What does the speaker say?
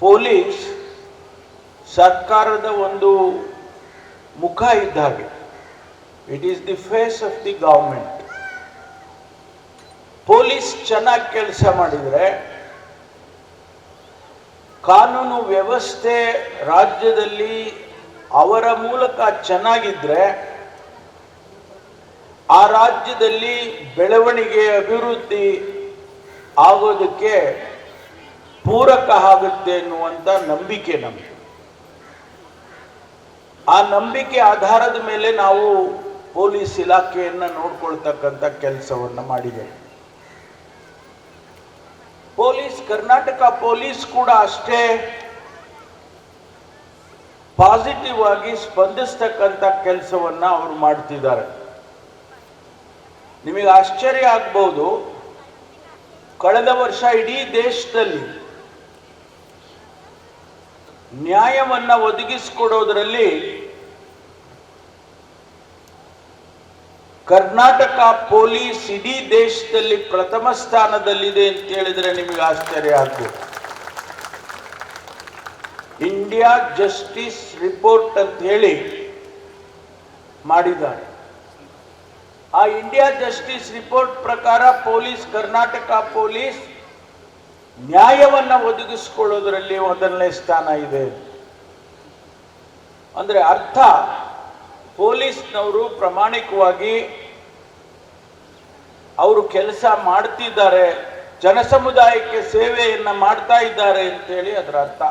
Police ಸರ್ಕಾರದ ಒಂದು ಮುಖ ಇದ್ದ ಹಾಗೆ. It is the face of the government. Police ಚೆನ್ನಾಗಿ ಕೆಲಸ ಮಾಡಿದರೆ, ಕಾನೂನು ವ್ಯವಸ್ಥೆ ರಾಜ್ಯದಲ್ಲಿ ಅವರ ಮೂಲಕ ಚೆನ್ನಾಗಿದ್ರೆ ಆ ರಾಜ್ಯದಲ್ಲಿ ಬೆಳವಣಿಗೆ, ಅಭಿವೃದ್ಧಿ ಆಗೋದಕ್ಕೆ ಪೂರಕ ಆಗುತ್ತೆ ಎನ್ನುವಂಥ ನಂಬಿಕೆ ನಮಗೆ. ಆ ನಂಬಿಕೆ ಆಧಾರದ ಮೇಲೆ ನಾವು ಪೊಲೀಸ್ ಇಲಾಖೆಯನ್ನು ನೋಡ್ಕೊಳ್ತಕ್ಕಂಥ ಕೆಲಸವನ್ನು ಮಾಡಿದ್ದೇವೆ. ಕರ್ನಾಟಕ ಪೊಲೀಸ್ ಕೂಡ ಅಷ್ಟೇ ಪಾಸಿಟಿವ್ ಆಗಿ ಸ್ಪಂದಿಸ್ತಕ್ಕಂಥ ಕೆಲಸವನ್ನ ಅವರು ಮಾಡ್ತಿದ್ದಾರೆ. ನಿಮಗೆ ಆಶ್ಚರ್ಯ ಆಗ್ಬಹುದು, ಕಳೆದ ವರ್ಷ ಇಡೀ ದೇಶದಲ್ಲಿ ನ್ಯಾಯವನ್ನ ಒದಗಿಸಿಕೊಡೋದ್ರಲ್ಲಿ ಕರ್ನಾಟಕ ಪೊಲೀಸ್ ಇಡೀ ದೇಶದಲ್ಲಿ ಪ್ರಥಮ ಸ್ಥಾನದಲ್ಲಿದೆ ಅಂತ ಹೇಳಿದ್ರೆ ನಿಮಗೆ ಆಶ್ಚರ್ಯ ಆಗ್ಬೋದು. ಇಂಡಿಯಾ ಜಸ್ಟಿಸ್ ರಿಪೋರ್ಟ್ ಅಂತ ಹೇಳಿ ಮಾಡಿದ್ದಾರೆ. ಆ ಇಂಡಿಯಾ ಜಸ್ಟಿಸ್ ರಿಪೋರ್ಟ್ ಪ್ರಕಾರ ಕರ್ನಾಟಕ ಪೊಲೀಸ್ ನ್ಯಾಯವನ್ನ ಒದಗಿಸಿಕೊಳ್ಳೋದ್ರಲ್ಲಿ ಮೊದಲನೇ ಸ್ಥಾನ ಇದೆ. ಅಂದ್ರೆ ಅರ್ಥ, ಪೊಲೀಸ್ನವರು ಪ್ರಾಮಾಣಿಕವಾಗಿ ಅವರು ಕೆಲಸ ಮಾಡ್ತಿದ್ದಾರೆ, ಜನಸಮುದಾಯಕ್ಕೆ ಸೇವೆಯನ್ನ ಮಾಡ್ತಾ ಇದ್ದಾರೆ ಅಂತ ಹೇಳಿ ಅದರ ಅರ್ಥ.